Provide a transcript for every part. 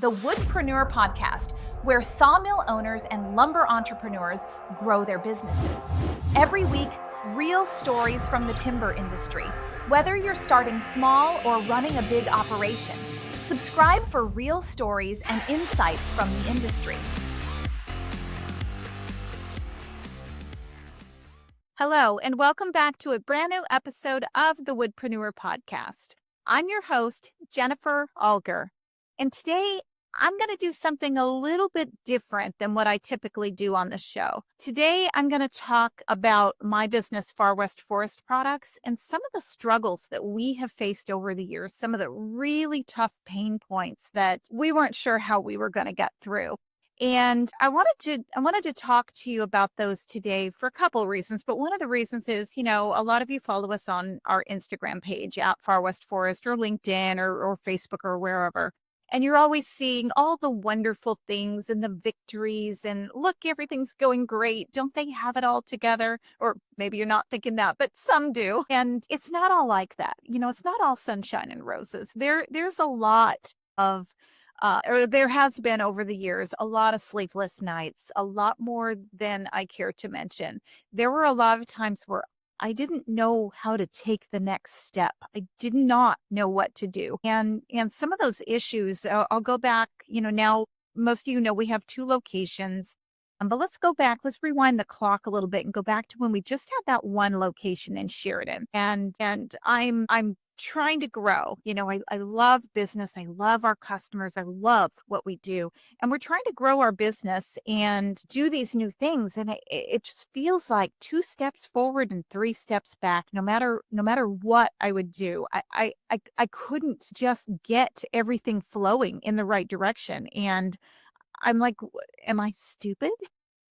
the Woodpreneur Podcast, where sawmill owners and lumber entrepreneurs grow their businesses. Every week, real stories from the timber industry, whether you're starting small or running a big operation. Subscribe for real stories and insights from the industry. Hello, and welcome back to a brand new episode of the Woodpreneur Podcast. I'm your host, Jennifer Alger, and today I'm going to do something a little bit different than what I typically do on the show. Today, I'm going to talk about my business, Far West Forest Products, and some of the struggles that we have faced over the years, some of the really tough pain points that we weren't sure how we were going to get through. And I wanted to talk to you about those today for a couple of reasons. But one of the reasons is, a lot of you follow us on our Instagram page at Far West Forest or LinkedIn or Facebook or wherever. And you're always seeing all the wonderful things and the victories and look, everything's going great. Don't they have it all together? Or maybe you're not thinking that, but some do. And it's not all like that. It's not all sunshine and roses. There's a lot of or there has been over the years, a lot of sleepless nights, a lot more than I care to mention. There were a lot of times where I didn't know how to take the next step. I did not know what to do. And some of those issues, I'll go back, now most of you know we have 2 locations. But let's go back, let's rewind the clock a little bit and go back to when we just had that one location in Sheridan. And I'm trying to grow. I love business. I love our customers. I love what we do. And we're trying to grow our business and do these new things. And it just feels like 2 steps forward and 3 steps back, no matter what I would do. I couldn't just get everything flowing in the right direction. And I'm like, am I stupid?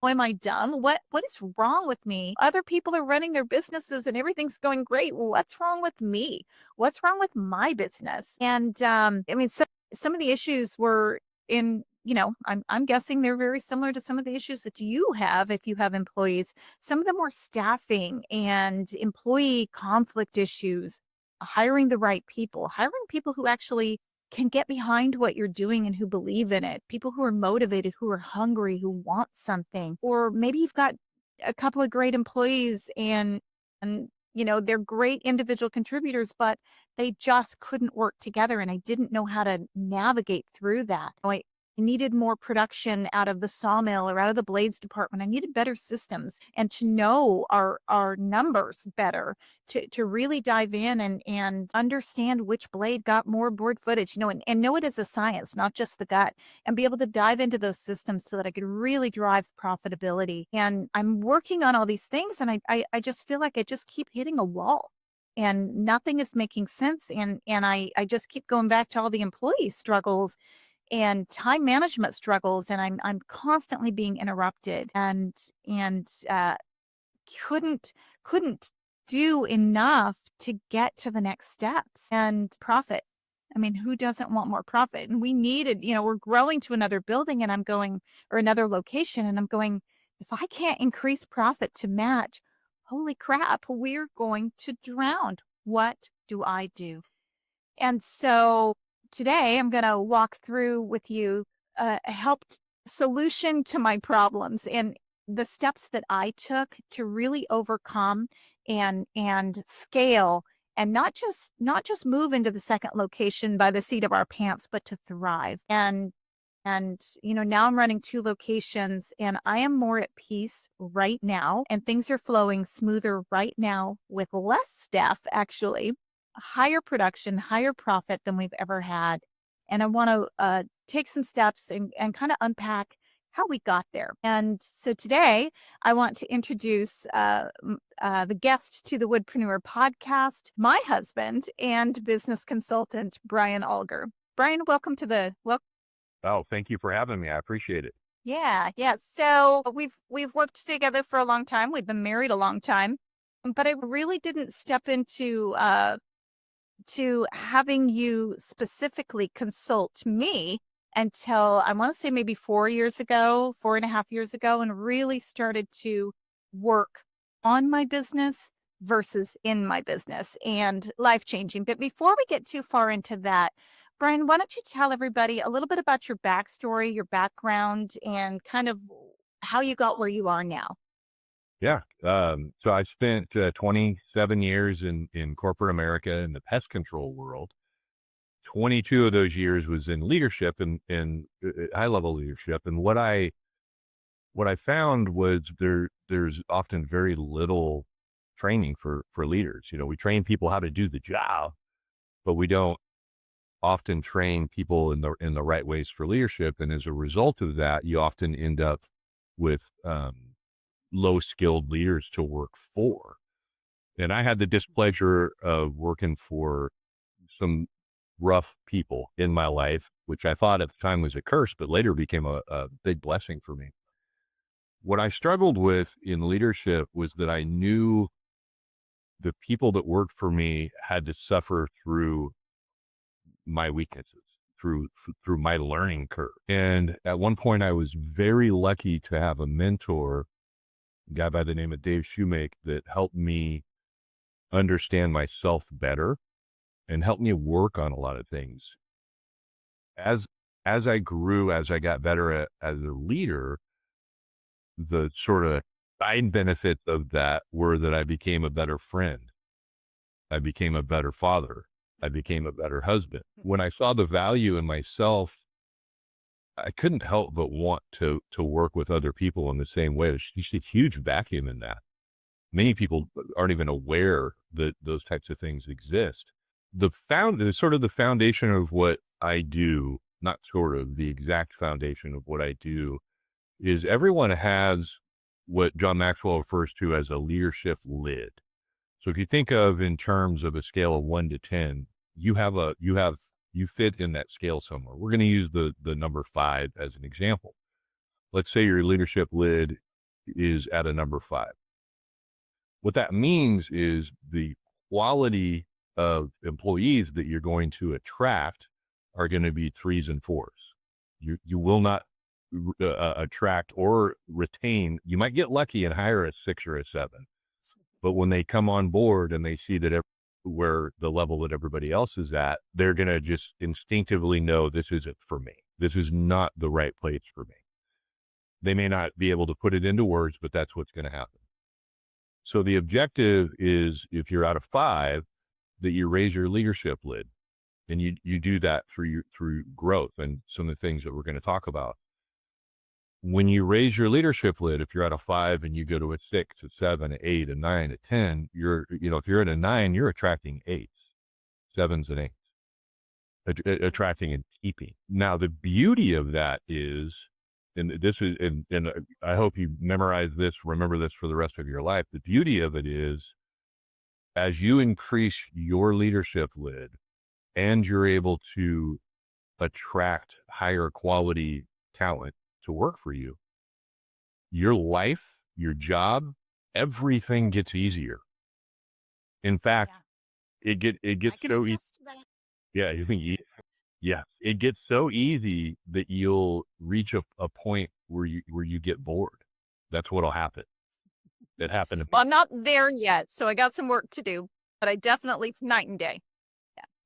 Am I dumb? What is wrong with me? Other people are running their businesses and everything's going great. What's wrong with me? What's wrong with my business? And some of the issues were in, I'm guessing they're very similar to some of the issues that you have if you have employees. Some of them were staffing and employee conflict issues, hiring the right people, hiring people who actually can get behind what you're doing and who believe in it. People who are motivated, who are hungry, who want something. Or maybe you've got a couple of great employees and they're great individual contributors, but they just couldn't work together. And I didn't know how to navigate through that. I needed more production out of the sawmill or out of the blades department. I needed better systems and to know our numbers better, to really dive in and understand which blade got more board footage, and know it as a science, not just the gut, and be able to dive into those systems so that I could really drive profitability. And I'm working on all these things, and I just feel like I just keep hitting a wall. And nothing is making sense. And I just keep going back to all the employee struggles and time management struggles, and I'm constantly being interrupted and couldn't do enough to get to the next steps and profit. I mean, who doesn't want more profit? And we needed, we're growing to another building and or another location, and I'm going, if I can't increase profit to match, holy crap, we're going to drown. What do I do? And so today I'm going to walk through with you a helped solution to my problems and the steps that I took to really overcome and scale and not just move into the second location by the seat of our pants, but to thrive. And now I'm running 2 locations and I am more at peace right now, and things are flowing smoother right now with less staff, actually. Higher production, higher profit than we've ever had. And I want to take some steps and kind of unpack how we got there. And so today I want to introduce the guest to the Woodpreneur Podcast, my husband and business consultant, Bryan Alger. Bryan, welcome to the Oh, thank you for having me. I appreciate it. Yeah. So we've worked together for a long time. We've been married a long time, but I really didn't step into to having you specifically consult me until I want to say maybe 4.5 years ago, and really started to work on my business versus in my business and life changing. But before we get too far into that, Bryan, why don't you tell everybody a little bit about your backstory, your background, and kind of how you got where you are now? Yeah. So I spent 27 years in corporate America in the pest control world. 22 of those years was in leadership and high level leadership. And what I found was there's often very little training for leaders. We train people how to do the job, but we don't often train people in the right ways for leadership. And as a result of that, you often end up with low skilled leaders to work for. And I had the displeasure of working for some rough people in my life, which I thought at the time was a curse, but later became a big blessing for me. What I struggled with in leadership was that I knew the people that worked for me had to suffer through my weaknesses, through my learning curve. And at one point, I was very lucky to have a mentor, a guy by the name of Dave Shoemake, that helped me understand myself better and helped me work on a lot of things. As as I grew, as I got better as a leader, the sort of side benefits of that were that I became a better friend. I became a better father. I became a better husband. When I saw the value in myself, I couldn't help but want to work with other people in the same way. There's just a huge vacuum in that. Many people aren't even aware that those types of things exist. The foundation of what I do, not sort of the exact foundation of what I do, is everyone has what John Maxwell refers to as a leadership lid. So if you think of in terms of a scale of 1 to 10, you fit in that scale somewhere. We're going to use the number 5 as an example. Let's say your leadership lid is at a number 5. What that means is the quality of employees that you're going to attract are going to be 3s and 4s. You will not attract or retain. You might get lucky and hire a 6 or a 7, but when they come on board and they see that where the level that everybody else is at, they're going to just instinctively know this isn't for me. This is not the right place for me. They may not be able to put it into words, but that's what's going to happen. So the objective is, if you're out of 5, that you raise your leadership lid, and you do that through growth and some of the things that we're going to talk about. When you raise your leadership lid, if you're at a 5 and you go to a 6, a 7, a 8, a 9, a 10, if you're at a 9, you're attracting 8s, 7s, and 8s, attracting and keeping. Now, the beauty of that is, and this is, and I hope you memorize this, remember this for the rest of your life. The beauty of it is, as you increase your leadership lid and you're able to attract higher quality talent to work for you, your life, your job, everything gets easier. In fact, it gets so easy. Yeah, you think, yeah, it gets so easy that you'll reach a point where you get bored. That's what'll happen. It happened to me. Well, I'm not there yet, so I got some work to do, but I definitely night and day.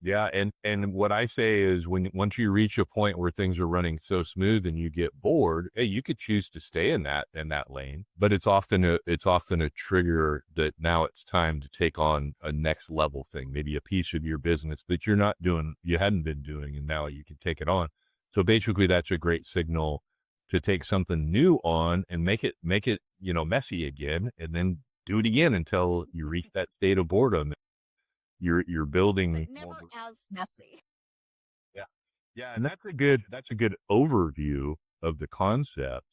Yeah, and what I say is, once you reach a point where things are running so smooth and you get bored, hey, you could choose to stay in that lane, but it's often a trigger that now it's time to take on a next level thing, maybe a piece of your business that you hadn't been doing, and now you can take it on. So basically, that's a great signal to take something new on and make it messy again, and then do it again until you reach that state of boredom. You're building But never as messy. yeah. Yeah, and that's a good overview of the concept.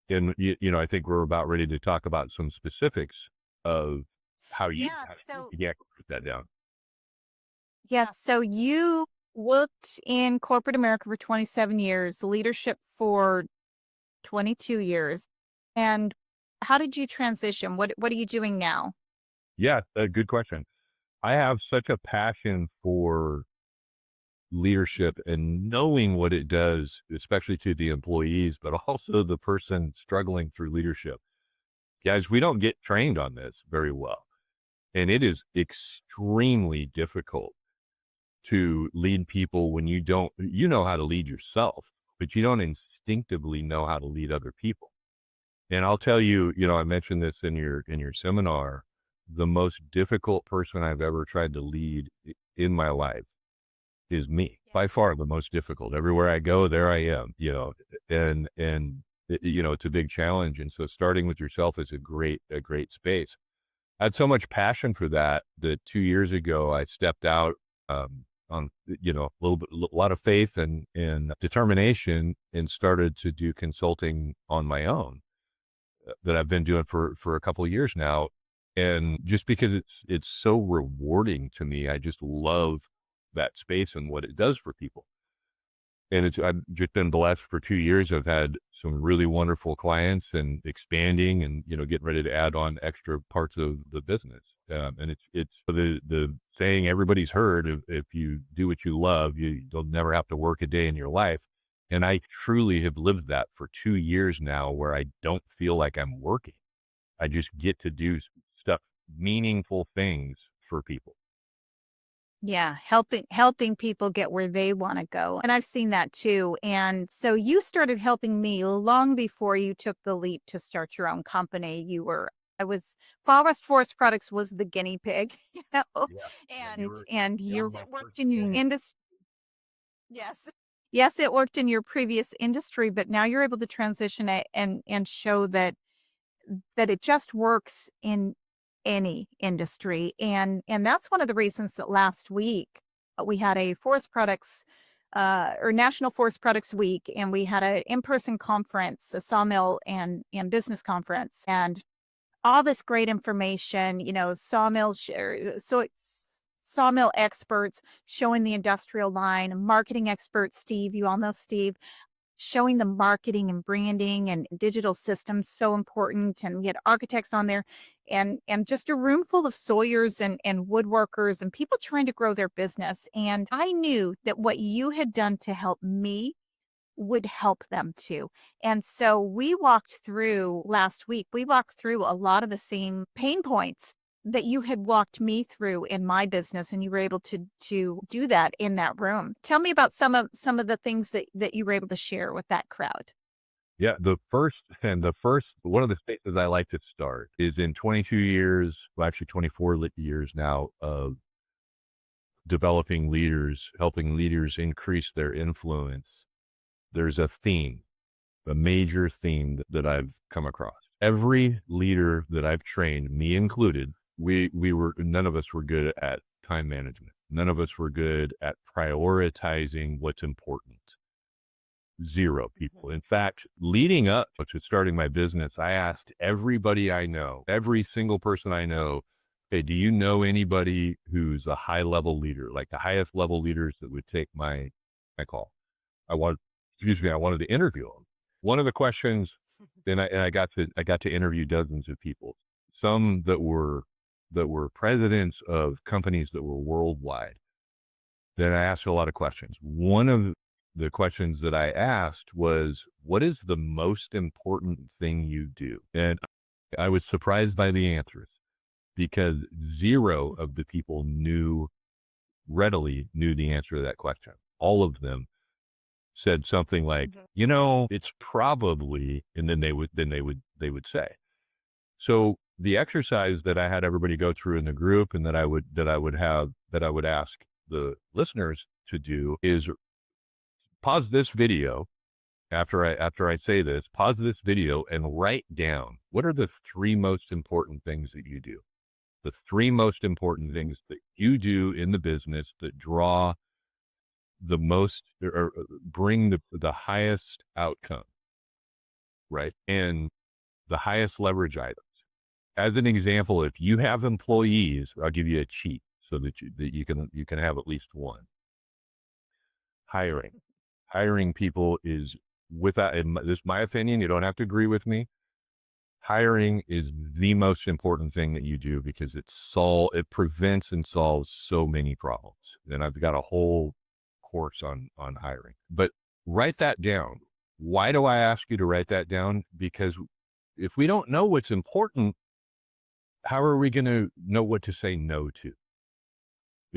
And I think we're about ready to talk about some specifics of how you Yeah, how so you put that down. so you worked in corporate America for 27 years, leadership for 22 years. And how did you transition? What are you doing now? Yeah, a good question. I have such a passion for leadership and knowing what it does, especially to the employees, but also the person struggling through leadership. Guys, we don't get trained on this very well. And it is extremely difficult to lead people when you don't, you know how to lead yourself, but you don't instinctively know how to lead other people. And I'll tell you, I mentioned this in your seminar, the most difficult person I've ever tried to lead in my life is me. Yeah. By far the most difficult. Everywhere I go, there I am, and it's a big challenge. And so starting with yourself is a great space. I had so much passion for that 2 years ago I stepped out, on, a lot of faith and determination, and started to do consulting on my own, that I've been doing for a couple of years now. And just because it's so rewarding to me, I just love that space and what it does for people. And I've just been blessed for 2 years. I've had some really wonderful clients and expanding and, getting ready to add on extra parts of the business. And it's the saying everybody's heard, if you do what you love, you'll never have to work a day in your life. And I truly have lived that for 2 years now, where I don't feel like I'm working. I just get to do stuff, meaningful things for people. Yeah, helping people get where they want to go. And I've seen that too. And so you started helping me long before you took the leap to start your own company. I was Fall West Forest Products was the guinea pig, Yeah. And you and were and you were yes, my it worked first in your guinea pig. industry. Yes. Yes, it worked in your previous industry, but now you're able to transition it and show that it just works in any industry. And that's one of the reasons that last week we had a forest products or National Forest Products Week, and we had an in-person conference, a sawmill and business conference, and all this great information, sawmill experts showing the industrial line, marketing expert Steve, you all know Steve, showing the marketing and branding and digital systems so important. And we had architects on there, and just a room full of sawyers and woodworkers and people trying to grow their business. And I knew that what you had done to help me would help them too. And so we walked through a lot of the same pain points that you had walked me through in my business, and you were able to do that in that room. Tell me about some of the things that you were able to share with that crowd. Yeah, the first one of the spaces I like to start is in 22 years, well, actually 24 years now, of developing leaders, helping leaders increase their influence. There's a theme, a major theme that I've come across. Every leader that I've trained, me included, none of us were good at time management. None of us were good at prioritizing what's important. Zero people. In fact, leading up to starting my business, I asked everybody I know, every single person I know, hey, do you know anybody who's a high level leader, like the highest level leaders that would take my call? I want, I wanted to interview them. One of the questions, I got to interview dozens of people, some that were presidents of companies that were worldwide. Then I asked a lot of questions. One of the questions that I asked was, what is the most important thing you do? And I was surprised by the answers, because zero of the people readily knew the answer to that question. All of them said something like, Mhm. it's probably, and then they would say. So the exercise that I had everybody go through in the group, and that I would ask the listeners to do, is pause this video after I say this, pause this video and write down, what are the three most important things that you do? The three most important things that you do in the business that draw the most, or bring the highest outcome, right? And the highest leverage items. As an example, if you have employees, I'll give you a cheat so that you can have at least one. Hiring people is, without, this is my opinion, you don't have to agree with me. Hiring is the most important thing that you do, because it prevents and solves so many problems. And I've got a whole course on hiring. But write that down. Why do I ask you to write that down? Because if we don't know what's important, how are we going to know what to say no to?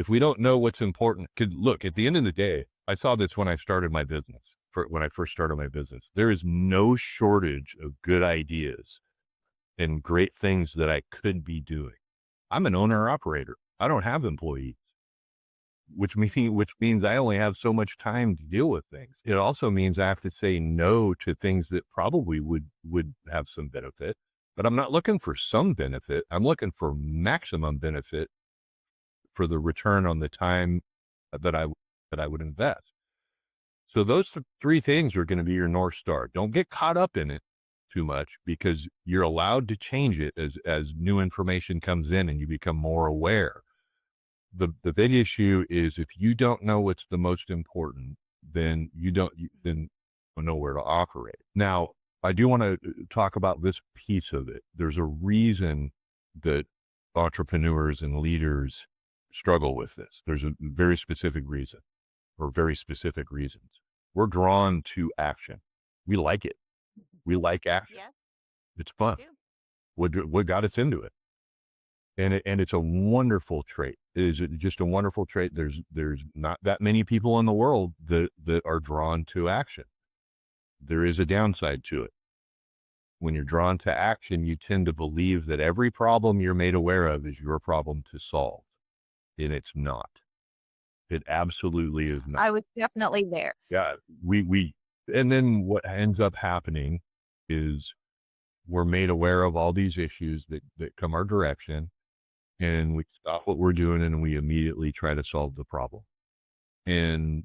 If we don't know what's important, could look at the end of the day, I saw this when I started my business. When I first started my business, there is no shortage of good ideas and great things that I could be doing. I'm an owner operator. I don't have employees, which means I only have so much time to deal with things. It also means I have to say no to things that probably would have some benefit, but I'm not looking for some benefit. I'm looking for maximum benefit for the return on the time that I would invest. So those three things are going to be your North Star. Don't get caught up in it too much, because you're allowed to change it as new information comes in and you become more aware. The big issue is if you don't know what's the most important, then you don't know where to operate. Now, I do want to talk about this piece of it. There's a reason that entrepreneurs and leaders struggle with this. There's a very specific reason, or very specific reasons. We're drawn to action. We like it. We like action. Yes, It's fun. do. What got us into it? And it's a wonderful trait. It is just a wonderful trait. There's not that many people in the world that are drawn to action. There is a downside to it. When you're drawn to action, you tend to believe that every problem you're made aware of is your problem to solve. And it's not. It absolutely is not. I was definitely there. Yeah, and then what ends up happening is we're made aware of all these issues that come our direction, and we stop what we're doing and we immediately try to solve the problem. And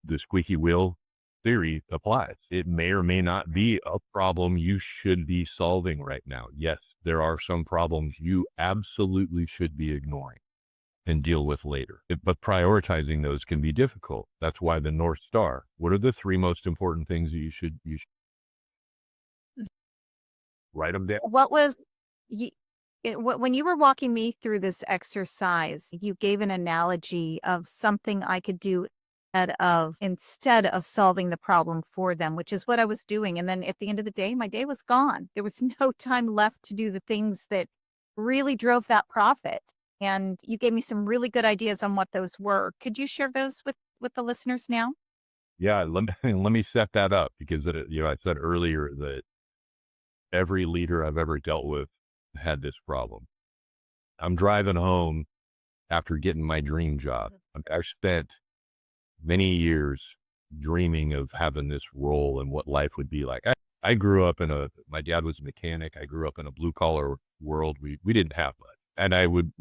the squeaky wheel theory applies. It may or may not be a problem you should be solving right now. Yes, there are some problems you absolutely should be ignoring and deal with later. But prioritizing those can be difficult. That's why the North Star. What are the three most important things that you should write them down? What was you, when you were walking me through this exercise, you gave an analogy of something I could do instead of solving the problem for them, which is what I was doing. And then at the end of the day, my day was gone. There was no time left to do the things that really drove that profit. And you gave me some really good ideas on what those were. Could you share those with the listeners now? Yeah, let me set that up, because I said earlier that every leader I've ever dealt with had this problem. I'm driving home after getting my dream job. I spent many years dreaming of having this role and what life would be like. I grew up my dad was a mechanic. I grew up in a blue collar world. We didn't have much. And I would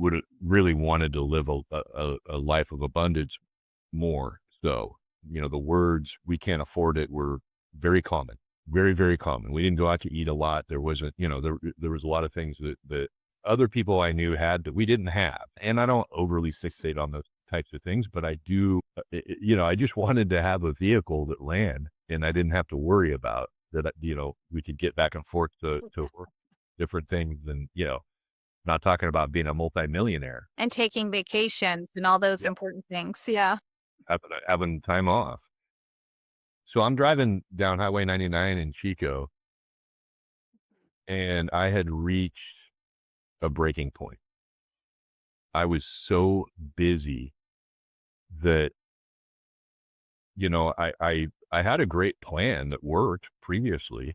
really wanted to live a life of abundance more. So, the words, we can't afford it, were very common, very, very common. We didn't go out to eat a lot. There wasn't, there was a lot of things that other people I knew had that we didn't have. And I don't overly fixate on those types of things, but I do, I just wanted to have a vehicle that ran and I didn't have to worry about that, we could get back and forth to work, different things, and, not talking about being a multimillionaire And taking vacation and all those Yep. important things. Yeah. having time off. So I'm driving down Highway 99 in Chico, and I had reached a breaking point. I was so busy that, I had a great plan that worked previously.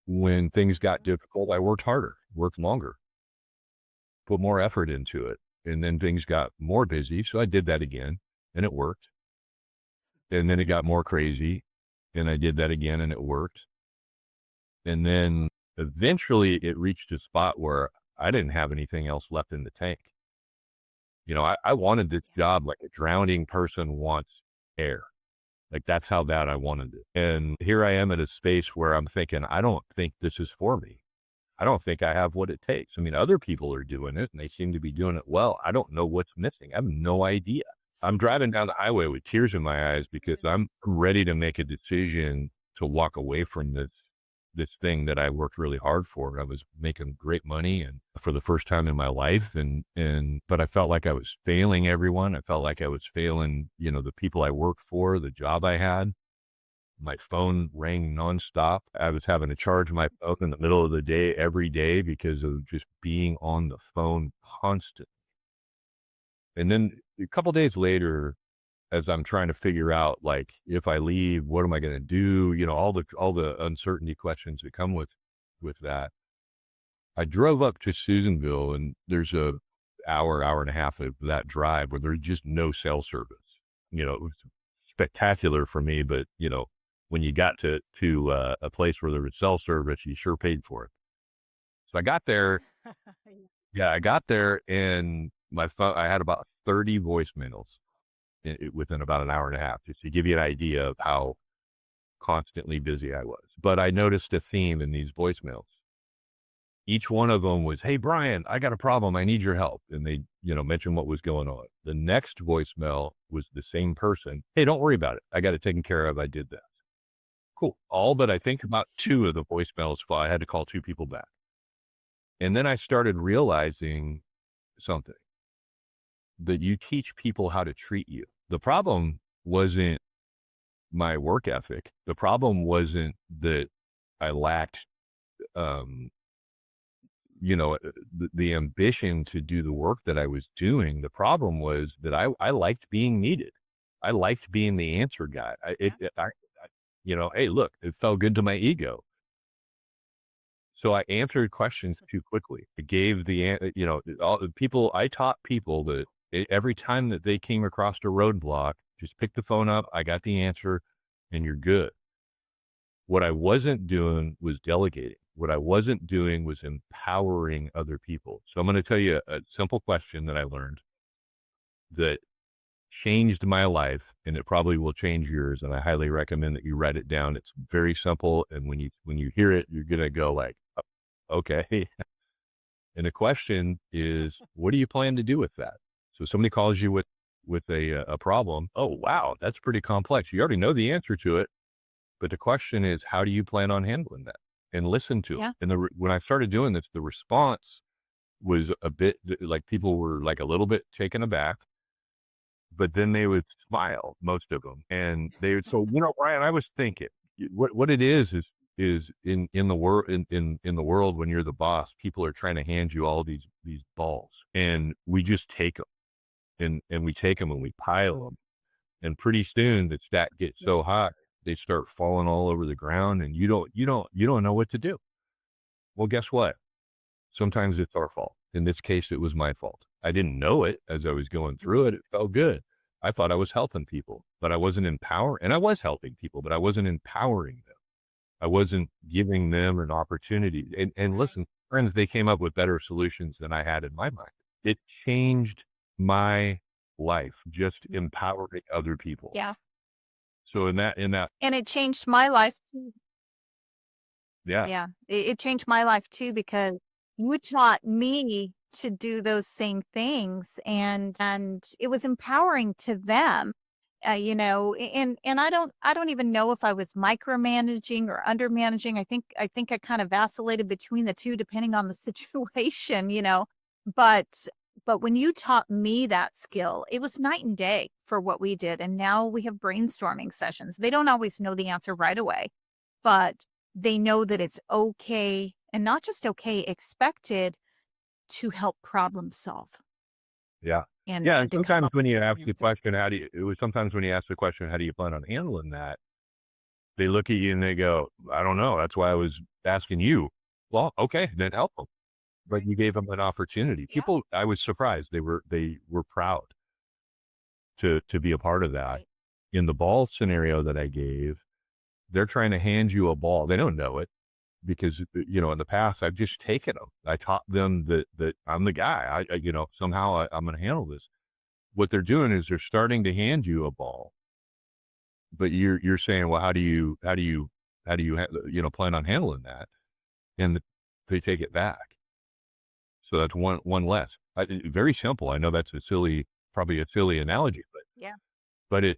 When things got difficult, I worked harder, worked longer, put more effort into it. And then things got more busy. So I did that again and it worked. And then it got more crazy and I did that again and it worked. And then eventually it reached a spot where I didn't have anything else left in the tank. I wanted this job like a drowning person wants air. Like that's how bad I wanted it. And here I am at a space where I'm thinking, I don't think this is for me. I don't think I have what it takes. I mean, other people are doing it and they seem to be doing it well. I don't know what's missing. I have no idea. I'm driving down the highway with tears in my eyes because I'm ready to make a decision to walk away from this thing that I worked really hard for. I was making great money and for the first time in my life. But I felt like I was failing everyone. I felt like I was failing, the people I worked for, the job I had. My phone rang nonstop. I was having to charge my phone in the middle of the day every day because of just being on the phone constantly. And then a couple days later, as I'm trying to figure out, like, if I leave, what am I going to do? All the uncertainty questions that come with that. I drove up to Susanville, and there's a hour and a half of that drive where there's just no cell service. It was spectacular for me, but when you got to a place where there was cell service, you sure paid for it. So I got there. Yeah, I got there, and my phone. I had about 30 voicemails within about an hour and a half, just to give you an idea of how constantly busy I was. But I noticed a theme in these voicemails. Each one of them was, "Hey, Bryan, I got a problem. I need your help." And they, mentioned what was going on. The next voicemail was the same person. "Hey, don't worry about it. I got it taken care of. I did that." Cool. All but I think about two of the voicemails, I had to call two people back. And then I started realizing something, that you teach people how to treat you. The problem wasn't my work ethic. The problem wasn't that I lacked, um, the ambition to do the work that I was doing. The problem was that I liked being needed. I liked being the answer guy. Hey, look, it felt good to my ego. So I answered questions too quickly. I gave all the people, I taught people that every time that they came across a roadblock, just pick the phone up. I got the answer, and you're good. What I wasn't doing was delegating. What I wasn't doing was empowering other people. So I'm going to tell you a simple question that I learned that changed my life, and it probably will change yours. And I highly recommend that you write it down. It's very simple. And when you hear it, you're going to go like, "Oh, okay." And the question is, what do you plan to do with that? So somebody calls you with a problem. Oh, wow, that's pretty complex. You already know the answer to it. But the question is, how do you plan on handling that? And listen to it. Yeah. And when I started doing this, the response was a bit like, people were like a little bit taken aback, but then they would smile, most of them. And they would, so, Bryan, I was thinking, what it is in the world, in the world, when you're the boss, people are trying to hand you all these balls, and we just take them, and we take them and we pile them. And pretty soon the stack gets so high, they start falling all over the ground, and you don't know what to do. Well, guess what? Sometimes it's our fault. In this case, it was my fault. I didn't know it as I was going through it. It felt good. I thought I was helping people, but I wasn't empowering. And I was helping people, but I wasn't empowering them. I wasn't giving them an opportunity. And listen, friends, they came up with better solutions than I had in my mind. It changed my life, just empowering other people. Yeah. So in that, And it changed my life too. yeah, Yeah. It changed my life too, because you taught me to do those same things, and it was empowering to them. And I don't even know if I was micromanaging or undermanaging. I think I kind of vacillated between the two depending on the situation. But when you taught me that skill, it was night and day for what we did. And now we have brainstorming sessions. They don't always know the answer right away, but they know that it's okay, and not just okay, expected to help problem solve yeah. and Yeah, and and to come sometimes up when you with ask an the answer. question, sometimes when you ask the question, how do you plan on handling that? They look at you and they go, "I don't know. That's why I was asking you." Well, okay, then help them. But you gave them an opportunity. Yeah. People, I was surprised. They were proud to be a part of that. Right. In the ball scenario that I gave, they're trying to hand you a ball. They don't know it, because, in the past, I've just taken them. I taught them that I'm the guy. Somehow I'm going to handle this. What they're doing is they're starting to hand you a ball, but you're saying, well, how do you plan on handling that? And they take it back. So that's one less. Very simple. I know that's probably a silly analogy, Yeah. but it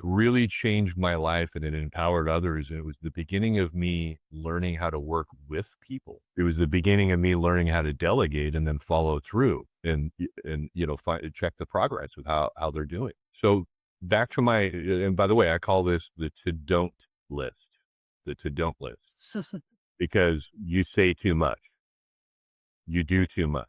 really changed my life, and it empowered others. And it was the beginning of me learning how to work with people. It was the beginning of me learning how to delegate and then follow through, and check the progress with how they're doing. So back to and by the way, I call this the to don't list, because you say too much, you do too much.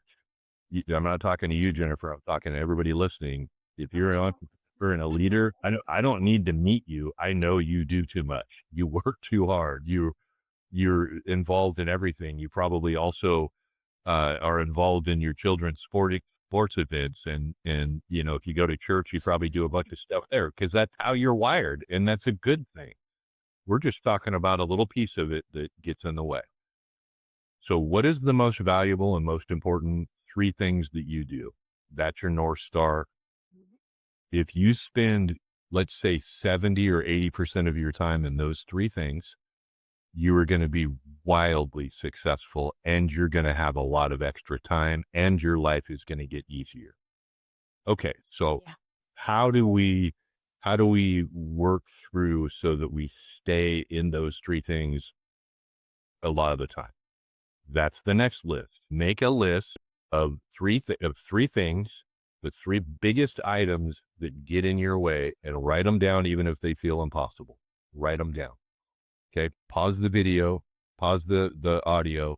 I'm not talking to you, Jennifer. I'm talking to everybody listening. If Oh, you're I an know. entrepreneur and a leader, I don't need to meet you. I know you do too much. You work too hard. You're involved in everything. You probably also are involved in your children's sports events, and if you go to church, you probably do a bunch of stuff there because that's how you're wired, and that's a good thing. We're just talking about a little piece of it that gets in the way. So, what is the most valuable and most important three things that you do? That's your North Star. If you spend, let's say, 70 or 80% of your time in those three things, you are going to be wildly successful, and you're going to have a lot of extra time, and your life is going to get easier. Okay. So Yeah. how do we work through so that we stay in those three things a lot of the time? That's the next list. Make a list of three things, the three biggest items that get in your way, and write them down even if they feel impossible. Write them down. Okay. Pause the video, pause the audio,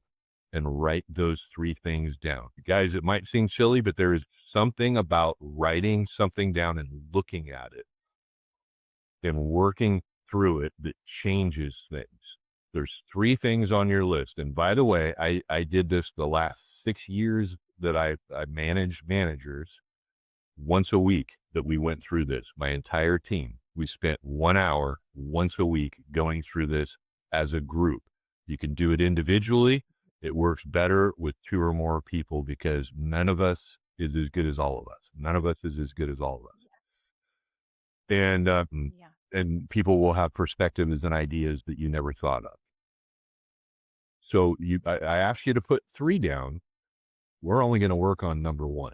and write those three things down. Guys, it might seem silly, but there is something about writing something down and looking at it and working through it that changes things. There's three things on your list. And by the way, I did this the last 6 years that I managed managers. Once a week that we went through this, my entire team, we spent 1 hour once a week going through this as a group. You can do it individually. It works better with two or more people because none of us is as good as all of us. None of us is as good as all of us. And, Yeah. and people will have perspectives and ideas that you never thought of. So I asked you to put three down. We're only going to work on number one.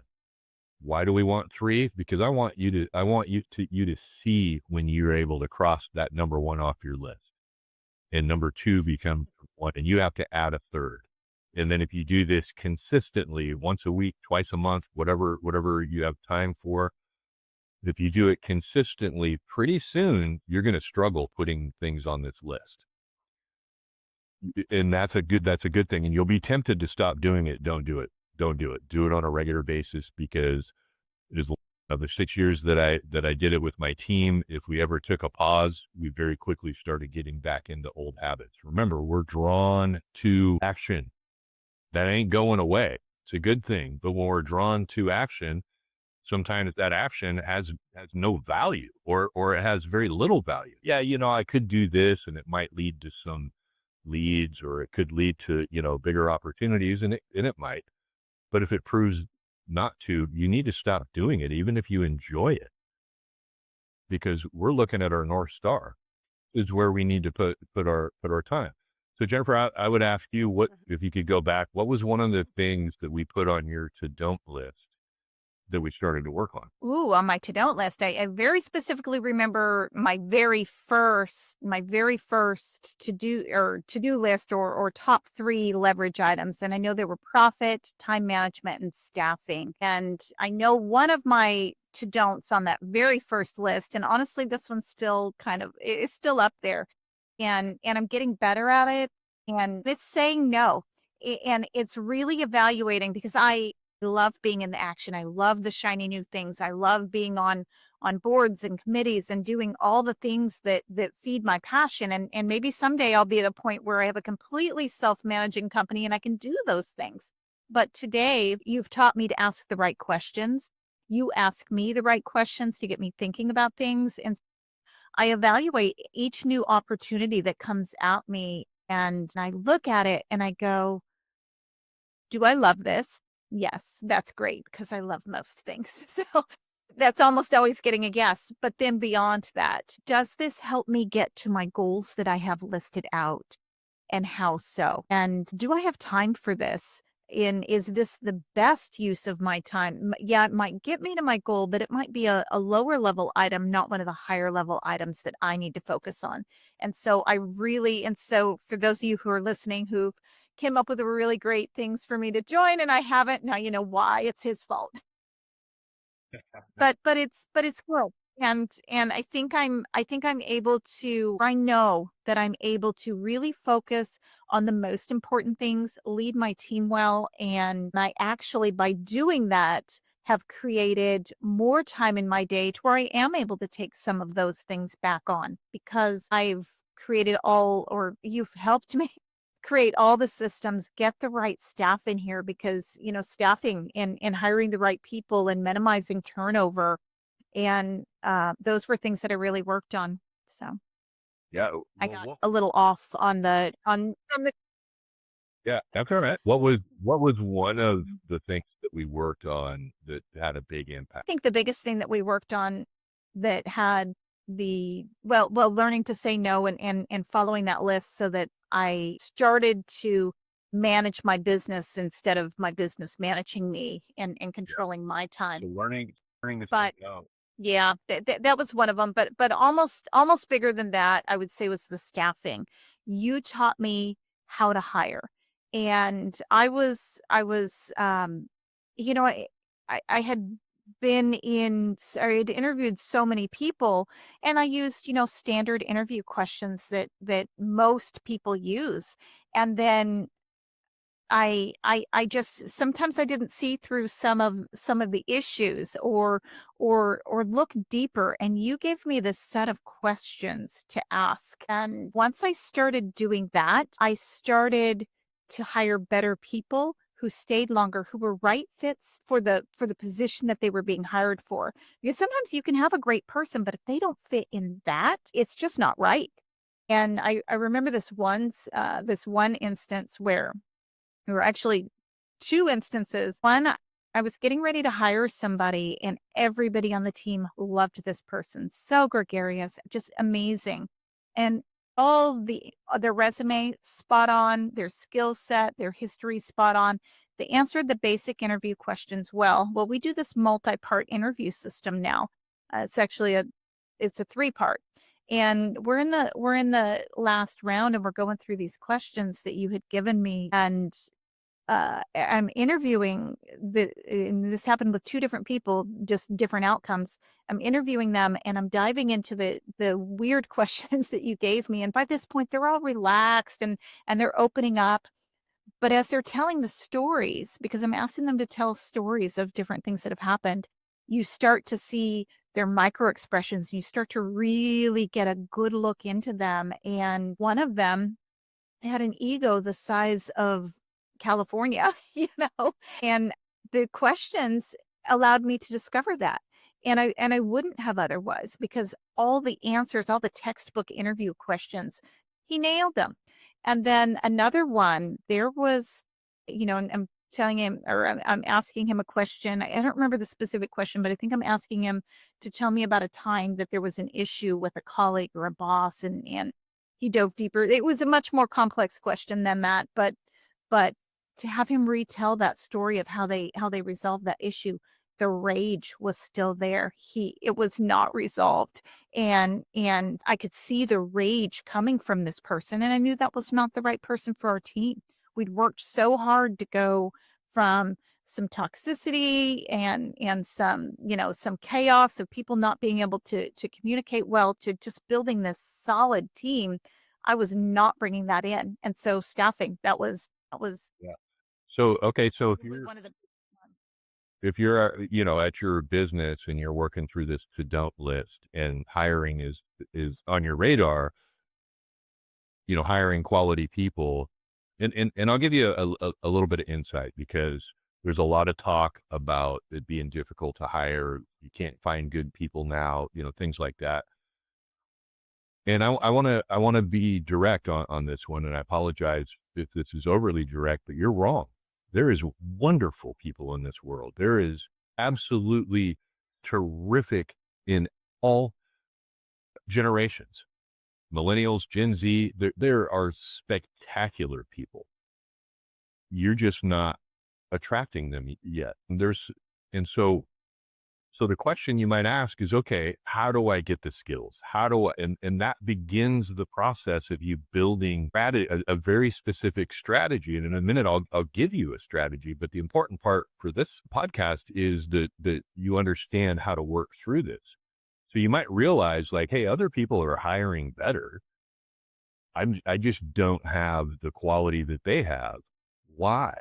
Why do we want three? Because I want you to see when you're able to cross that number one off your list, and number two becomes one, and you have to add a third. And then if you do this consistently, once a week, twice a month, whatever you have time for, if you do it consistently, pretty soon you're going to struggle putting things on this list. And that's a good thing. And you'll be tempted to stop doing it. Don't do it. Don't do it. Do it on a regular basis because it is of the 6 years that I did it with my team. If we ever took a pause, we very quickly started getting back into old habits. Remember, we're drawn to action. That ain't going away. It's a good thing. But when we're drawn to action, sometimes that action has no value or it has very little value. Yeah, I could do this and it might lead to some leads or it could lead to, bigger opportunities and it might. But if it proves not to, you need to stop doing it, even if you enjoy it, because we're looking at our North Star is where we need to put our time. So Jennifer, I would ask you, what if you could go back, what was one of the things that we put on your to don't list that we started to work on? Ooh, on my to-don't list, I very specifically remember my very first to-do list or top 3 leverage items. And I know there were profit, time management, and staffing. And I know one of my to-don'ts on that very first list, and honestly, this one's still it's still up there. And I'm getting better at it. And it's saying no. And it's really evaluating because I love being in the action. I love the shiny new things. I love being on boards and committees and doing all the things that feed my passion. And maybe someday I'll be at a point where I have a completely self-managing company and I can do those things. But today you've taught me to ask the right questions. You ask me the right questions to get me thinking about things. And I evaluate each new opportunity that comes at me and I look at it and I go, do I love this? Yes, that's great because I love most things. So that's almost always getting a yes. But then beyond that, does this help me get to my goals that I have listed out? And how so? And do I have time for this? And is this the best use of my time? Yeah, it might get me to my goal, but it might be a lower level item, not one of the higher level items that I need to focus on. And so for those of you who are listening who came up with a really great things for me to join and I haven't, now you know why. It's his fault. But it's good. And I think I'm able to, I know that I'm able to really focus on the most important things, lead my team well, and I actually, by doing that, have created more time in my day to where I am able to take some of those things back on because I've created all, or you've helped me create all the systems, get the right staff in here because, staffing and hiring the right people and minimizing turnover, and, those were things that I really worked on. So, Yeah. I Well, got a little off on the on from the yeah, that's all right. What was one of the things that we worked on that had a big I impact? think the biggest thing that we worked on that had learning to say no and following that list so that I started to manage my business instead of my business managing me and Yeah. controlling my So time. learning to say But no. yeah, that was one of them, but almost bigger than that, I would say, was the staffing. You taught me how to hire, and you know, I had I had interviewed so many people, and I used, standard interview questions that most people use, and then I just sometimes I didn't see through some of the issues or look deeper, and you gave me this set of questions to ask. And once I started doing that, I started to hire better people who stayed longer, who were right fits for the position that they were being hired for. Because sometimes you can have a great person, but if they don't fit in that, it's just not right. And I remember this one instance where there were actually 2 instances. One, I was getting ready to hire somebody, and everybody on the team loved this person. So gregarious, just amazing. And all their resume spot on, their skill set, their history spot on. They answered the basic interview questions well. Well, we do this multi-part interview system now. It's a 3-part. And we're in the last round, and we're going through these questions that you had given me, and I'm interviewing and this happened with 2 different people, just different outcomes. I'm interviewing them, and I'm diving into the weird questions that you gave me, and by this point, they're all relaxed and they're opening up, but as they're telling the stories, because I'm asking them to tell stories of different things that have happened, you start to see their micro expressions, you start to really get a good look into them, and one of them had an ego the size of California, and the questions allowed me to discover that, and I wouldn't have otherwise because all the answers, all the textbook interview questions, he nailed them. And then another one, there was, and I'm telling him, or I'm asking him a question. I don't remember the specific question, but I think I'm asking him to tell me about a time that there was an issue with a colleague or a boss, and he dove deeper. It was a much more complex question than that, but to have him retell that story of how they resolved that issue, the rage was still there. It was not resolved. And I could see the rage coming from this person, and I knew that was not the right person for our team. We'd worked so hard to go from some toxicity and some chaos of people not being able to communicate well to just building this solid team. I was not bringing that in, and so staffing, that was Yeah. So, okay, so probably one of the if you're, at your business and you're working through this to don't list and hiring is on your radar, hiring quality people. And I'll give you a little bit of insight because there's a lot of talk about it being difficult to hire. You can't find good people now, things like that. And I want to be direct on this one. And I apologize if this is overly direct, but you're wrong. There is wonderful people in this world. There is absolutely terrific in all generations. Millennials, Gen Z, there are spectacular people. You're just not attracting them yet. And so the question you might ask is, okay, how do I get the skills? How do I, and that begins the process of you building a very specific strategy. And in a minute, I'll give you a strategy. But the important part for this podcast is that you understand how to work through this. So you might realize like, hey, other people are hiring better. I just don't have the quality that they have. Why?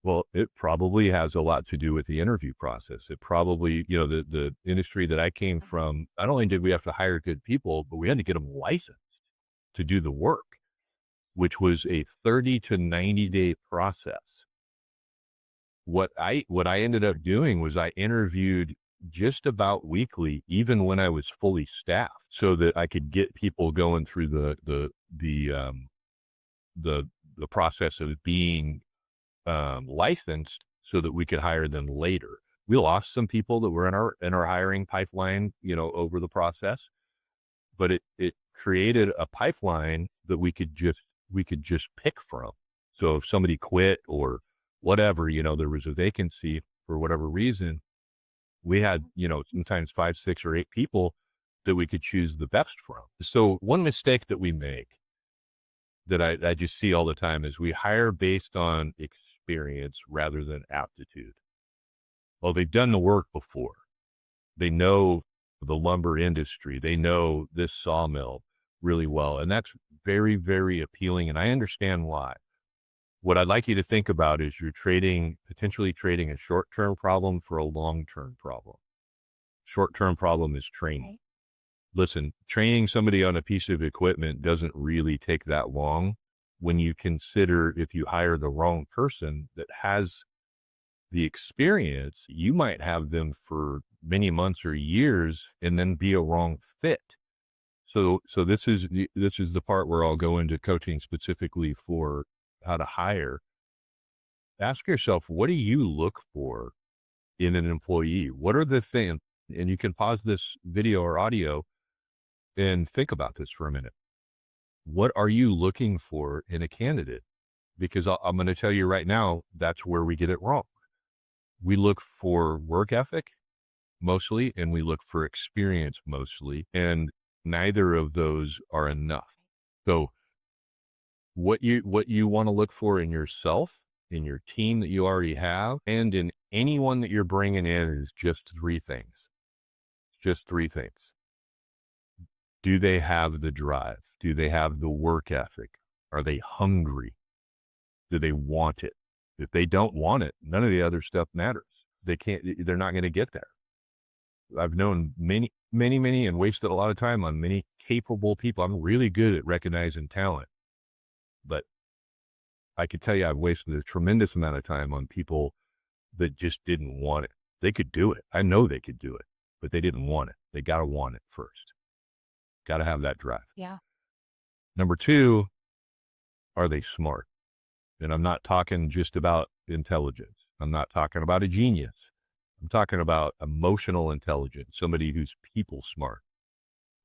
Well, it probably has a lot to do with the interview process. It probably, the industry that I came from, not only did we have to hire good people, but we had to get them licensed to do the work, which was a 30 to 90-day process. What I ended up doing was I interviewed just about weekly, even when I was fully staffed, so that I could get people going through the process of being licensed, so that we could hire them later. We lost some people that were in our hiring pipeline, over the process, but it created a pipeline that we could just pick from. So if somebody quit or whatever, there was a vacancy for whatever reason, we had, sometimes 5, 6, or 8 people that we could choose the best from. So one mistake that we make that I just see all the time is we hire based on experience rather than aptitude. Well, they've done the work before. They know the lumber industry. They know this sawmill really well. And that's very, very appealing. And I understand why. What I'd like you to think about is you're potentially trading a short-term problem for a long-term problem. Short-term problem is training. Okay. Listen, training somebody on a piece of equipment doesn't really take that long when you consider if you hire the wrong person that has the experience, you might have them for many months or years and then be a wrong fit. So this is the part where I'll go into coaching specifically for how to hire. Ask yourself, what do you look for in an employee? What are the things, and you can pause this video or audio and think about this for a minute. What are you looking for in a candidate? Because I'm going to tell you right now, that's where we get it wrong. We look for work ethic mostly, and we look for experience mostly, and neither of those are enough. So what you want to look for in yourself, in your team that you already have, and in anyone that you're bringing in is just 3 things. Just 3 things. Do they have the drive? Do they have the work ethic? Are they hungry? Do they want it? If they don't want it, none of the other stuff matters. They're not going to get there. I've known many, many, many, and wasted a lot of time on many capable people. I'm really good at recognizing talent, but I could tell you I've wasted a tremendous amount of time on people that just didn't want it. They could do it. I know they could do it, but they didn't want it. They got to want it first. Got to have that drive. Yeah. Number 2, are they smart? And I'm not talking just about intelligence. I'm not talking about a genius. I'm talking about emotional intelligence, somebody who's people smart.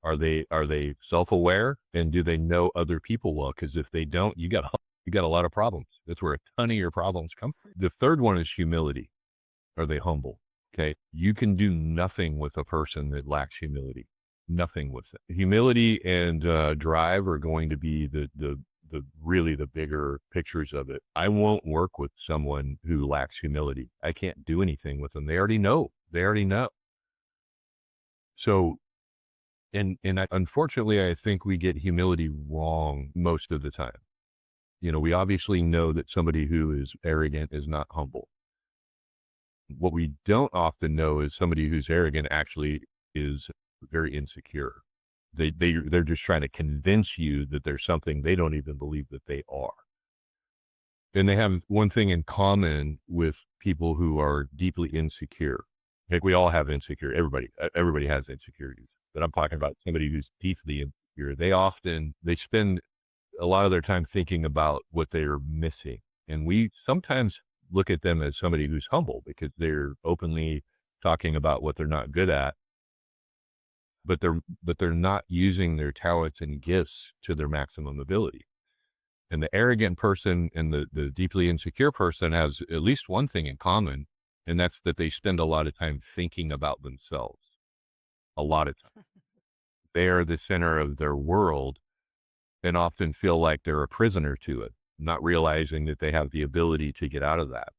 Are they self-aware, and do they know other people well? Because if they don't, you got a lot of problems. That's where a ton of your problems come from. The third one is humility. Are they humble? Okay. You can do nothing with a person that lacks humility. Nothing with it. Humility and drive are going to be the really the bigger pictures of it. I won't work with someone who lacks humility. I can't do anything with them. They already know. So, unfortunately, I think we get humility wrong most of the time. We obviously know that somebody who is arrogant is not humble. What we don't often know is somebody who's arrogant actually is very insecure. They're just trying to convince you that there's something they don't even believe that they are. And they have one thing in common with people who are deeply insecure. Like we all have everybody has insecurities, but I'm talking about somebody who's deeply insecure. They spend a lot of their time thinking about what they're missing. And we sometimes look at them as somebody who's humble because they're openly talking about what they're not good at. But they're not using their talents and gifts to their maximum ability. And the arrogant person and the deeply insecure person has at least one thing in common, and that's that they spend a lot of time thinking about themselves. A lot of time. They are the center of their world and often feel like they're a prisoner to it, not realizing that they have the ability to get out of that.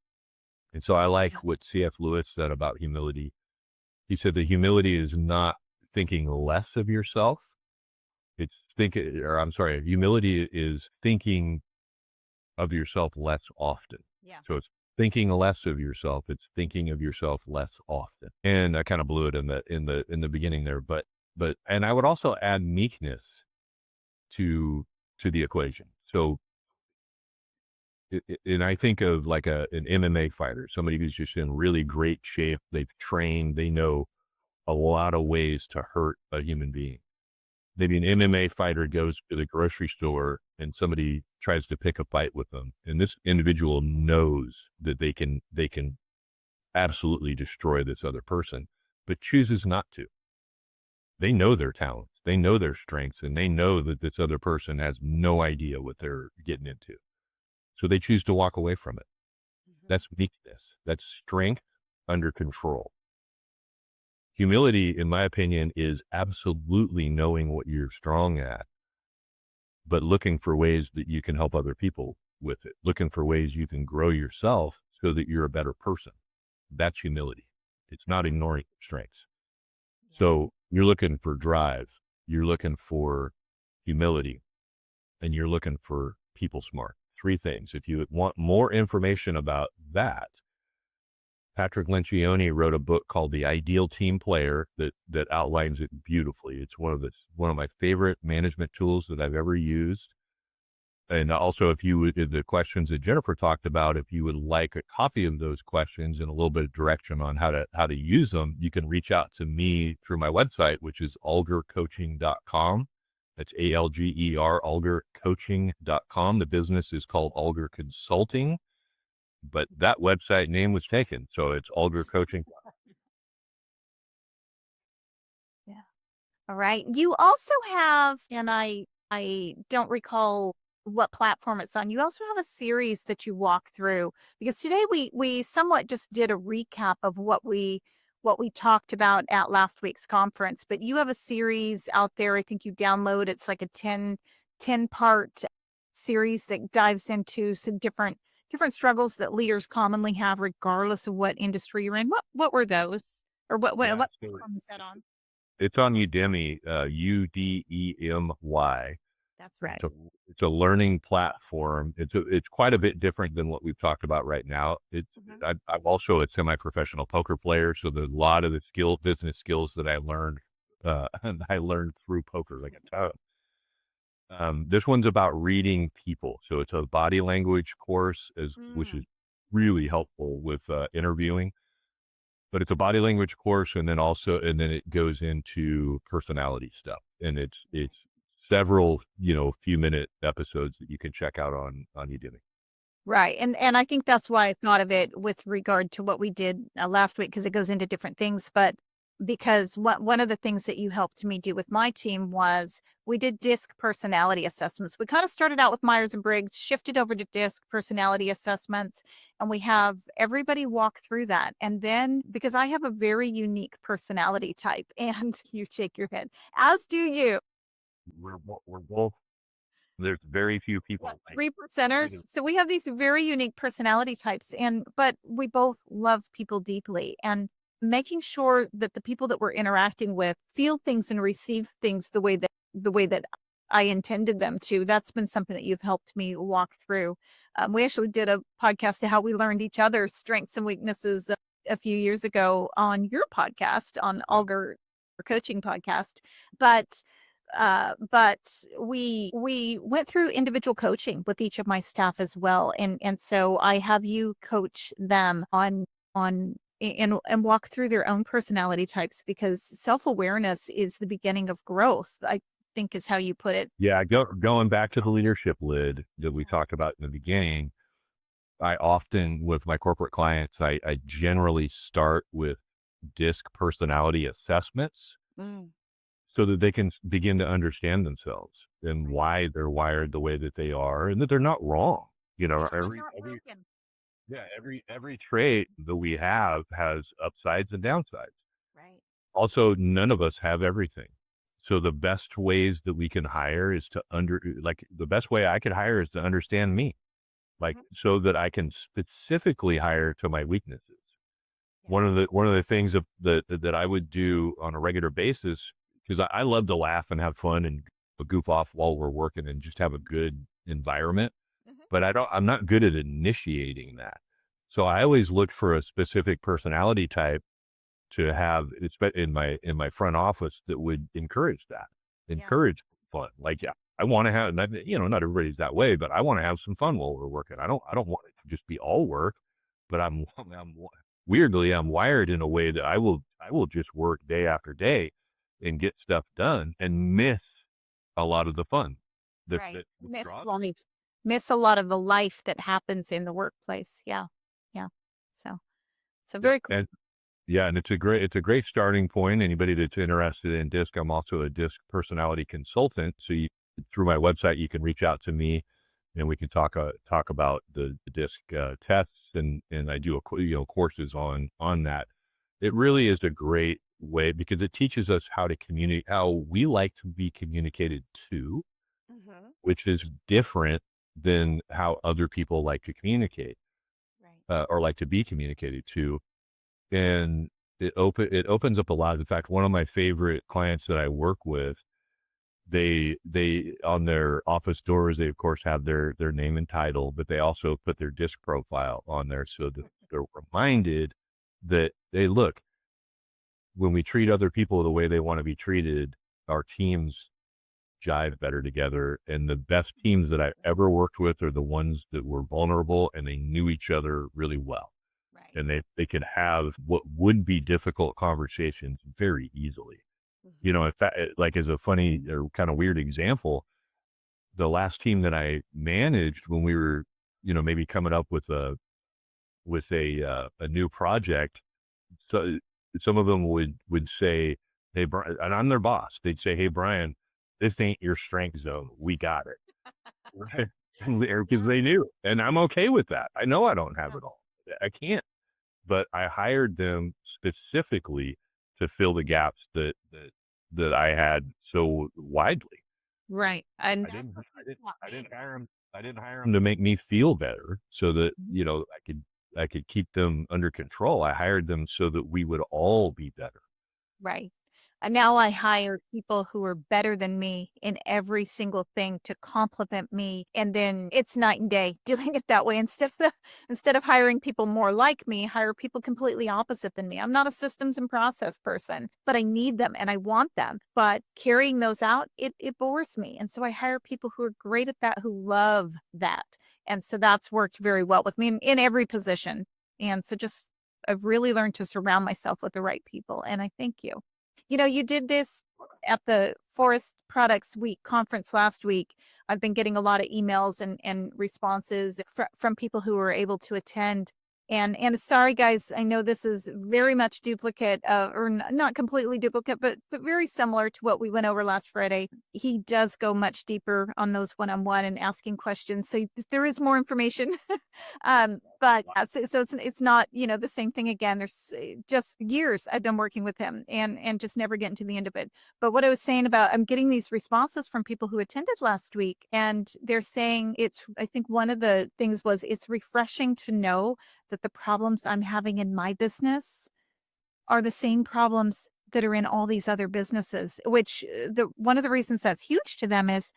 And so I like what C.F. Lewis said about humility. He said that humility is not thinking less of yourself. Humility is thinking of yourself less often. Yeah. So it's thinking less of yourself. It's thinking of yourself less often. And I kind of blew it in the beginning there, and I would also add meekness to the equation. So, and I think of like an MMA fighter, somebody who's just in really great shape. They've trained, they know a lot of ways to hurt a human being. Maybe an MMA fighter goes to the grocery store and somebody tries to pick a fight with them. And this individual knows that they can absolutely destroy this other person, but chooses not to. They know their talents, they know their strengths, and they know that this other person has no idea what they're getting into. So they choose to walk away from it. That's weakness. That's strength under control. Humility, in my opinion, is absolutely knowing what you're strong at, but looking for ways that you can help other people with it, looking for ways you can grow yourself so that you're a better person. That's humility. It's not ignoring your strengths. So you're looking for drive, you're looking for humility, and you're looking for people smart. Three things. If you want more information about that, Patrick Lencioni wrote a book called The Ideal Team Player that outlines it beautifully. It's one of my favorite management tools that I've ever used. And also, if you would, the questions that Jennifer talked about, if you would like a copy of those questions and a little bit of direction on how to use them, you can reach out to me through my website, which is algercoaching.com. That's ALGER, algercoaching.com. The business is called Alger Consulting, but that website name was taken. So it's Alger Coaching. Yeah. All right. You also have, and I don't recall what platform it's on. You also have a series that you walk through, because today we somewhat just did a recap of what we talked about at last week's conference, but you have a series out there. I think you download, it's like a 10 part series that dives into some different struggles that leaders commonly have regardless of what industry you're in. What were those? Or Yeah, what so platform is that on? it's on Udemy, Udemy. That's right. It's a it's a learning platform. It's quite a bit different than what we've talked about right now. Mhm. I'm also a semi-professional poker player, so a lot of the business skills that I learned, I learned through poker, like a ton. This one's about reading people, so it's a body language course, which is Mm. really helpful with interviewing. But it's a body language course, and then it goes into personality stuff, and it's several few minute episodes that you can check out on Udemy. Right, and I think that's why I thought of it with regard to what we did, last week, because it goes into different things, but because one of the things that you helped me do with my team was we did DISC personality assessments. We kinda started out with Myers-Briggs, shifted over to DISC personality assessments, and we have everybody walk through that, and then because I have a very unique personality type, and you shake your head, as do you. We're both. There's very few What, people like 3 percenters? really. So we have these very unique personality types, but we both love people deeply, and making sure that the people that we're interacting with feel things and receive things the way that I intended them to. That's been something that you've helped me walk through. We actually did a podcast to how we learned each other's strengths and weaknesses a few years ago on your podcast, on Alger Coaching Podcast. But we went through individual coaching with each of my staff as well, and so I have you coach them and walk through their own personality types, because self-awareness is the beginning of growth, I think is how you put it. Yeah, going back to the leadership lid that we talked about in the beginning, I often, with my corporate clients, I generally start with DISC personality assessments Mm, so that they can begin to understand themselves and right. why they're wired the way that they are, and that they're not wrong. Yeah, and Every not broken. yeah, every trait that we have has upsides and downsides. Right. Also, none of us have everything. So the best ways that we can hire is the best way I could hire is to understand me, like Mhm. so that I can specifically hire to my weaknesses. one of the things that I would do on a regular basis, because I love to laugh and have fun and goof off while we're working and just have a good environment, Mhm. but I'm not good at initiating that. So I always look for a specific personality type to have in my front office that would encourage that, Yeah. encourage fun. Like, yeah, I want to have, not everybody's that way, but I want to have some fun while we're working. I don't want it to just be all work, but I'm weirdly, I'm wired in a way that I will just work day after day and get stuff done and miss a lot of the fun Right. that Miss draws. life. Miss a lot of the life that happens in the workplace. Yeah. Yeah. So, so Yeah. very cool. And yeah, and it's a great starting point. Anybody that's interested in DISC, I'm also a DISC personality consultant. So through my website, you can reach out to me, and we can talk about the DISC tests, and I do courses on that. It really is a great way because it teaches us how to communicate, how we like to be communicated to, Hmm. which is different than how other people like to communicate, Right. or like to be communicated to. And it opens up a lot. In fact, one of my favorite clients that I work with, they on their office doors, they of course have their name and title, but they also put their disc profile on there so that they're reminded that, hey, look, when we treat other people the way they want to be treated, our teams jive better together. And the best teams that I've ever worked with are the ones that were vulnerable and they knew each other really well, Right. and they could have what would be difficult conversations very easily. Hmm. In fact, like, as a funny or kind of weird example, the last team that I managed when we were, maybe coming up with a new project, so some of them would say, "Hey, Brian," and I'm their boss. They'd say, "Hey, Brian, this ain't your strength zone. We got it." Right? Because Yeah. they knew, and I'm okay with that. I know I don't have Yeah. it all. I can't. But I hired them specifically to fill the gaps that I had so widely. Right. And I that's didn't what I you didn't taught I me. didn't hire them. I didn't hire them to make me feel better so that, Mhm. I could keep them under control. I hired them so that we would all be better. Right. And now I hire people who are better than me in every single thing to compliment me. And then it's night and day doing it that way. Instead of hiring people more like me, hire people completely opposite than me. I'm not a systems and process person, but I need them and I want them. But carrying those out, it bores me. And so I hire people who are great at that, who love that. And so that's worked very well with me in every position. And so just I've really learned to surround myself with the right people, and I thank you. You did this at the Forest Products Week conference last week. I've been getting a lot of emails and responses from people who were able to attend. And sorry guys, I know this is very much duplicate, or not completely duplicate, but very similar to what we went over last Friday. He does go much deeper on those one-on-one and asking questions, so there is more information. But so it's not, the same thing again. There's just years I've been working with him and just never getting to the end of it. But what I was saying about I'm getting these responses from people who attended last week, and they're saying I think one of the things was it's refreshing to know that the problems I'm having in my business are the same problems that are in all these other businesses, which the one of the reasons that's huge to them is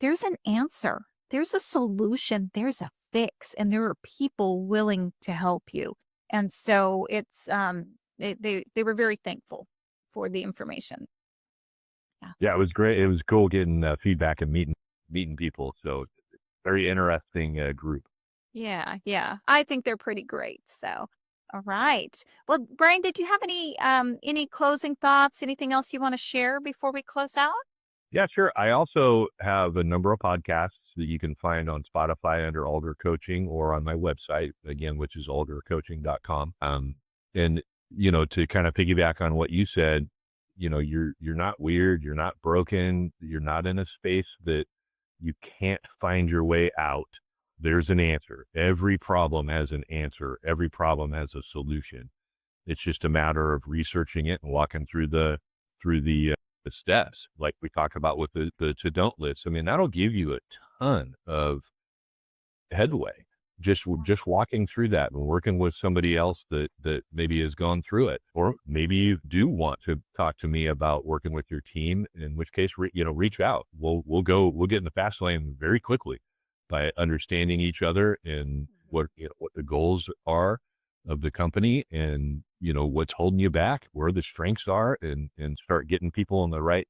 there's an answer. There's a solution. There's a fix, and there are people willing to help you. And so they were very thankful for the information. Yeah. Yeah, it was great. It was cool getting feedback and meeting people. So very interesting group. Yeah, yeah. I think they're pretty great. So, all right. Well, Brian, did you have any closing thoughts? Anything else you want to share before we close out? Yeah, sure. I also have a number of podcasts that you can find on Spotify under Alger Coaching, or on my website again, which is algercoaching.com. And to kind of piggyback on what you said, you're not weird, you're not broken, you're not in a space that you can't find your way out. There's an answer. Every problem has an answer. Every problem has a solution. It's just a matter of researching it and walking through the steps, like we talked about with the to don't list. I mean, that'll give you a ton of headway. just walking through that and working with somebody else that maybe has gone through it, or maybe you do want to talk to me about working with your team, in which case, reach out. We'll get in the fast lane very quickly by understanding each other and what the goals are of the company, and what's holding you back, where the strengths are, and start getting people in the right.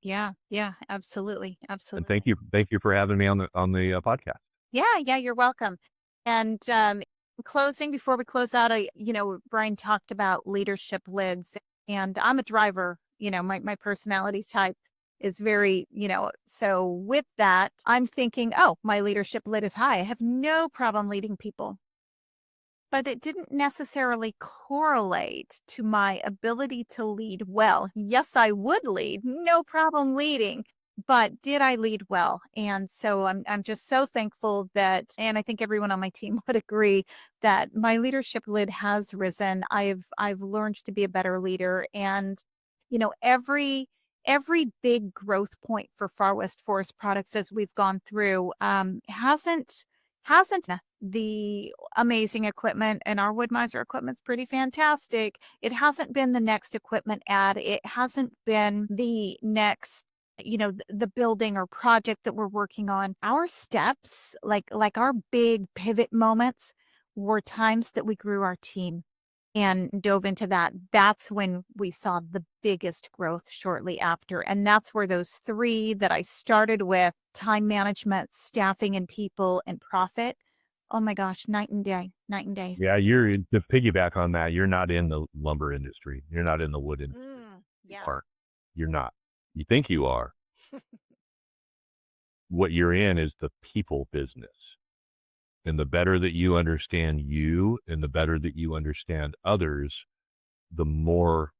Yeah, yeah, absolutely, And absolutely. thank you for having me on the podcast. Yeah, yeah, you're welcome. And closing, before we close out, Brian talked about leadership lids, and I'm a driver. My personality type is very, so with that, I'm thinking, oh, my leadership lid is high. I have no problem leading people. But it didn't necessarily correlate to my ability to lead well. Yes, I would lead, no problem leading, but did I lead well? And so I'm just so thankful that, and I think everyone on my team would agree, that my leadership lid has risen. I've learned to be a better leader, and every big growth point for Far West Forest Products as we've gone through hasn't the amazing equipment, and our Woodmiser equipment's pretty fantastic. It hasn't been the next equipment ad. It hasn't been the next, the building or project that we're working on. Our steps, like our big pivot moments, were times that we grew our team and dove into that. That's when we saw the biggest growth shortly after. And that's where those three that I started with, time management, staffing and people, and profit, oh my gosh, night and day, night and day. Yeah, to piggyback on that, you're not in the lumber industry. You're not in the wood industry. You Yeah. aren't. You're not. You think you are. What you're in is the people business. And the better that you understand you, and the better that you understand others, the more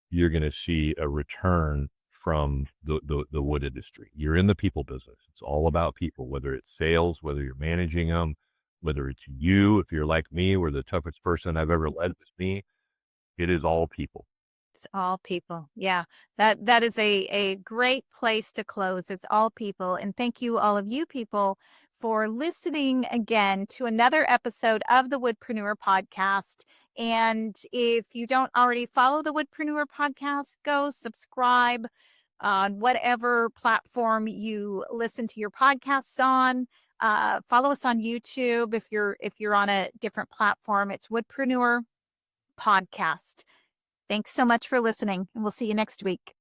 you're going to see a return from the wood industry. You're in the people business. It's all about people, whether it's sales, whether you're managing them, whether it's you, if you're like me, where the toughest person I've ever led was me. It is all people. It's all people. Yeah. That is a great place to close. It's all people. And thank you, all of you people, for listening again to another episode of the Woodpreneur Podcast. And if you don't already follow the Woodpreneur Podcast, go subscribe on whatever platform you listen to your podcasts on. Follow us on YouTube if you're on a different platform. It's Woodpreneur Podcast. Thanks so much for listening, and we'll see you next week.